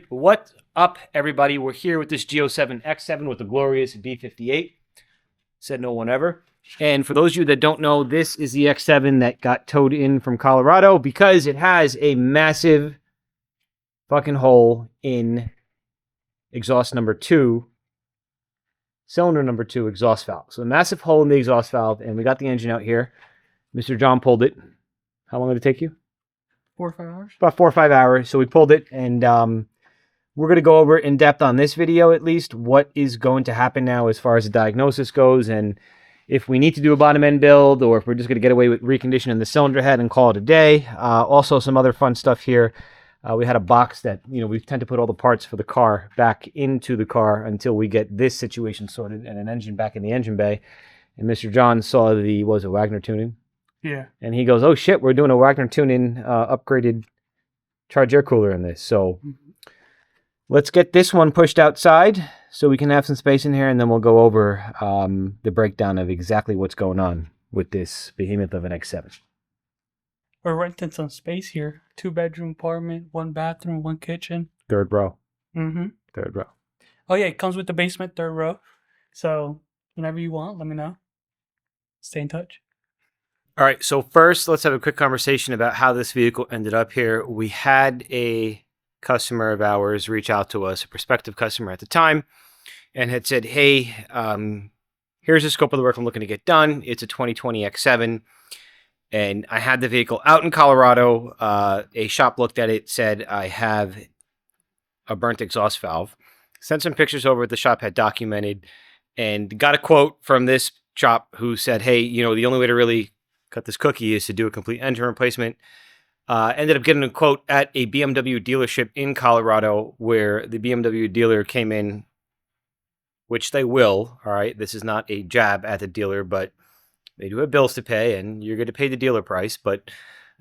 What's up, everybody? We're here with this G07 X7 with the glorious B58. Said no one ever. And for those of you that don't know, this is the X7 that got towed in from Colorado because it has a massive fucking hole in exhaust number 2, cylinder number 2 exhaust valve. So a massive hole in the exhaust valve, and we got the engine out here. Mr. John pulled it. How long did it take you? 4 or 5 hours. About 4 or 5 hours. So we pulled it, and we're going to go over in depth on this video, at least, what is going to happen now as far as the diagnosis goes, and if we need to do a bottom end build, or if we're just going to get away with reconditioning the cylinder head and call it a day. Also, some other fun stuff here. We had a box that, we tend to put all the parts for the car back into the car until we get this situation sorted and an engine back in the engine bay. And Mr. John saw the, what was it, Wagner tuning? Yeah. And he goes, oh shit, we're doing a Wagner tuning upgraded charge air cooler in this. So let's get this one pushed outside so we can have some space in here, and then we'll go over the breakdown of exactly what's going on with this behemoth of an X7. We're renting some space here. 2-bedroom apartment, 1 bathroom, 1 kitchen. 3rd row. Mm-hmm. 3rd row. Oh yeah, it comes with the basement, 3rd row. So whenever you want, let me know. Stay in touch. All right, so first, let's have a quick conversation about how this vehicle ended up here. We had a customer of ours reach out to us, a prospective customer at the time, and had said, hey, here's the scope of the work I'm looking to get done. It's a 2020 X7, and I had the vehicle out in Colorado. A shop looked at it, said, I have a burnt exhaust valve. Sent some pictures over the shop had documented, and got a quote from this shop who said, hey, the only way to really cut this cookie is to do a complete engine replacement. Ended up getting a quote at a BMW dealership in Colorado, where the BMW dealer came in, which they will. All right, this is not a jab at the dealer, but they do have bills to pay, and you're going to pay the dealer price. But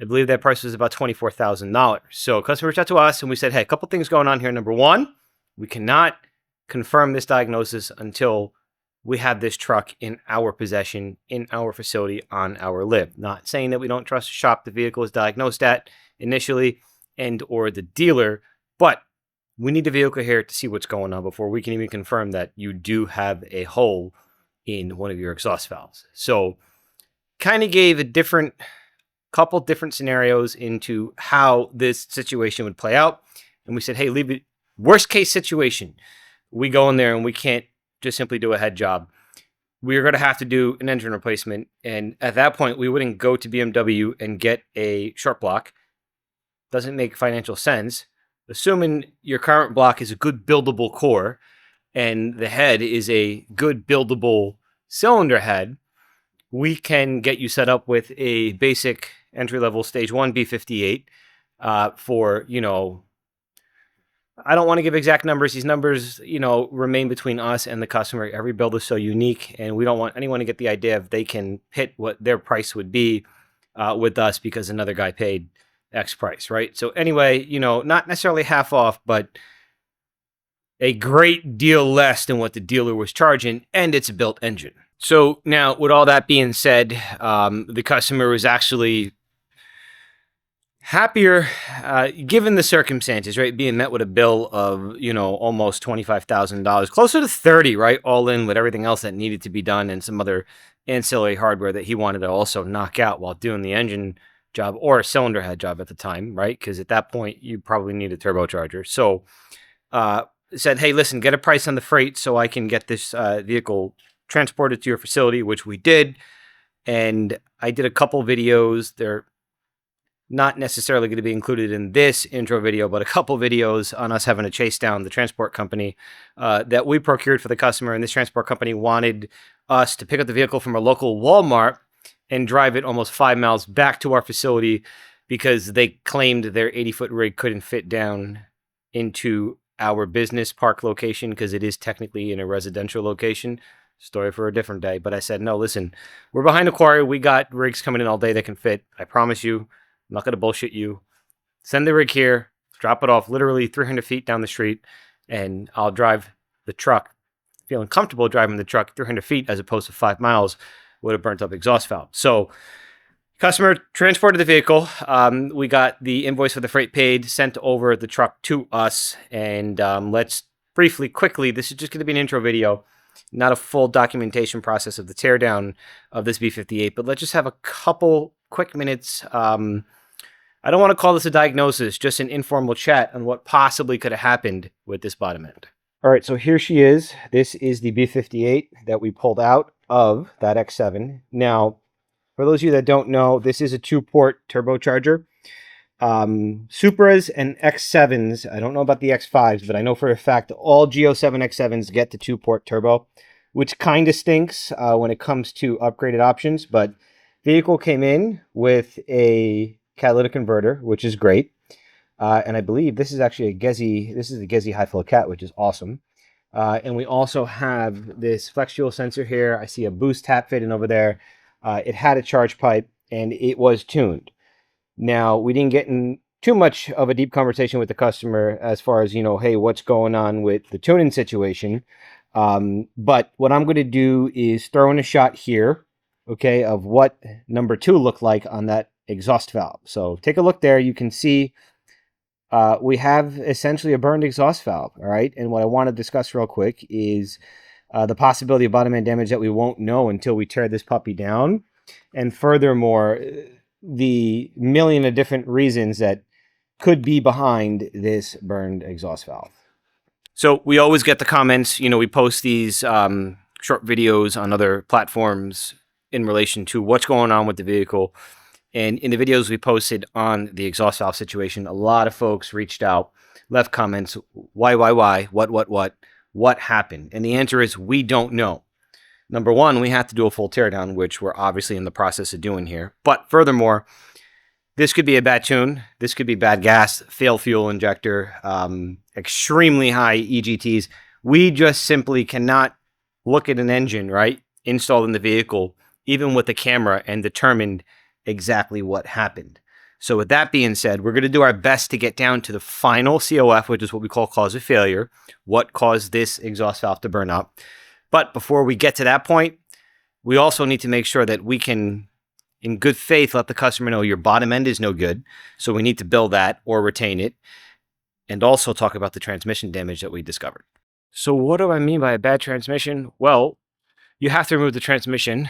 I believe that price was about $24,000. So a customer reached out to us, and we said, hey, a couple things going on here. Number one, we cannot confirm this diagnosis until we have this truck in our possession, in our facility, on our lib. Not saying that we don't trust the shop the vehicle is diagnosed at initially and or the dealer, but we need the vehicle here to see what's going on before we can even confirm that you do have a hole in one of your exhaust valves. So kind of gave a couple different scenarios into how this situation would play out. And we said, hey, leave it. Worst case situation, we go in there and we can't just simply do a head job. We're going to have to do an engine replacement. And at that point, we wouldn't go to BMW and get a short block. Doesn't make financial sense. Assuming your current block is a good buildable core and the head is a good buildable cylinder head, we can get you set up with a basic entry-level stage 1 B58 for, I don't want to give exact numbers. These numbers, remain between us and the customer. Every build is so unique, and we don't want anyone to get the idea if they can hit what their price would be with us because another guy paid X price, right? So anyway, not necessarily half off, but a great deal less than what the dealer was charging, and it's a built engine. So now, with all that being said, the customer was actually happier, given the circumstances, right? Being met with a bill of, almost $25,000, closer to 30, right? All in with everything else that needed to be done and some other ancillary hardware that he wanted to also knock out while doing the engine job or a cylinder head job at the time, right? Because at that point, you probably need a turbocharger. So, said, hey, listen, get a price on the freight so I can get this vehicle transported to your facility, which we did. And I did a couple videos. They're not necessarily going to be included in this intro video, but a couple videos on us having to chase down the transport company that we procured for the customer. And this transport company wanted us to pick up the vehicle from a local Walmart and drive it almost 5 miles back to our facility because they claimed their 80-foot rig couldn't fit down into our business park location because it is technically in a residential location. Story for a different day. But I said, no, listen, we're behind the quarry. We got rigs coming in all day that can fit. I promise you. I'm not going to bullshit you. Send the rig here, drop it off literally 300 feet down the street, and I'll drive the truck, feeling comfortable driving the truck 300 feet as opposed to 5 miles with a burnt up exhaust valve. So Customer transported the vehicle. We got the invoice for the freight paid, sent over the truck to us. And let's quickly, this is just going to be an intro video, not a full documentation process of the teardown of this B58, but let's just have a couple quick minutes. I don't want to call this a diagnosis, just an informal chat on what possibly could have happened with this bottom end. All right, so here she is. This is the B58 that we pulled out of that X7. Now, for those of you that don't know, this is a 2-port turbocharger. Supras and X7s, I don't know about the X5s, but I know for a fact all G07 X7s get the 2-port turbo, which kind of stinks when it comes to upgraded options. But vehicle came in with a catalytic converter, which is great. And I believe this is actually a Gezi high flow cat, which is awesome. And we also have this flex fuel sensor here. I see a boost tap fitting over there. It had a charge pipe and it was tuned. Now, we didn't get in too much of a deep conversation with the customer as far as, hey, what's going on with the tuning situation. But what I'm going to do is throw in a shot here, okay, of what number 2 looked like on that exhaust valve. So take a look there. You can see we have essentially a burned exhaust valve, all right? And what I want to discuss real quick is the possibility of bottom end damage that we won't know until we tear this puppy down. And furthermore, the million of different reasons that could be behind this burned exhaust valve. So we always get the comments, we post these short videos on other platforms in relation to what's going on with the vehicle. And in the videos we posted on the exhaust valve situation, a lot of folks reached out, left comments, why, what happened? And the answer is we don't know. Number one, we have to do a full teardown, which we're obviously in the process of doing here. But furthermore, this could be a bad tune. This could be bad gas, failed fuel injector, extremely high EGTs. We just simply cannot look at an engine, right, installed in the vehicle, even with the camera, and determine exactly what happened. So with that being said, we're going to do our best to get down to the final COF, which is what we call cause of failure, what caused this exhaust valve to burn up. But before we get to that point, we also need to make sure that we can, in good faith, let the customer know your bottom end is no good. So we need to build that or retain it, and also talk about the transmission damage that we discovered. So what do I mean by a bad transmission? Well, you have to remove the transmission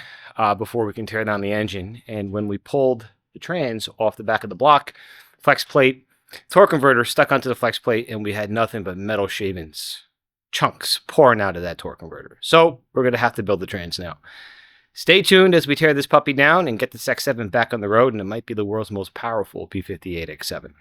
before we can tear down the engine. And when we pulled the trans off the back of the block, flex plate, torque converter stuck onto the flex plate, and we had nothing but metal shavings, chunks pouring out of that torque converter. So we're going to have to build the trans now. Stay tuned as we tear this puppy down and get this X7 back on the road, and it might be the world's most powerful B58 X7.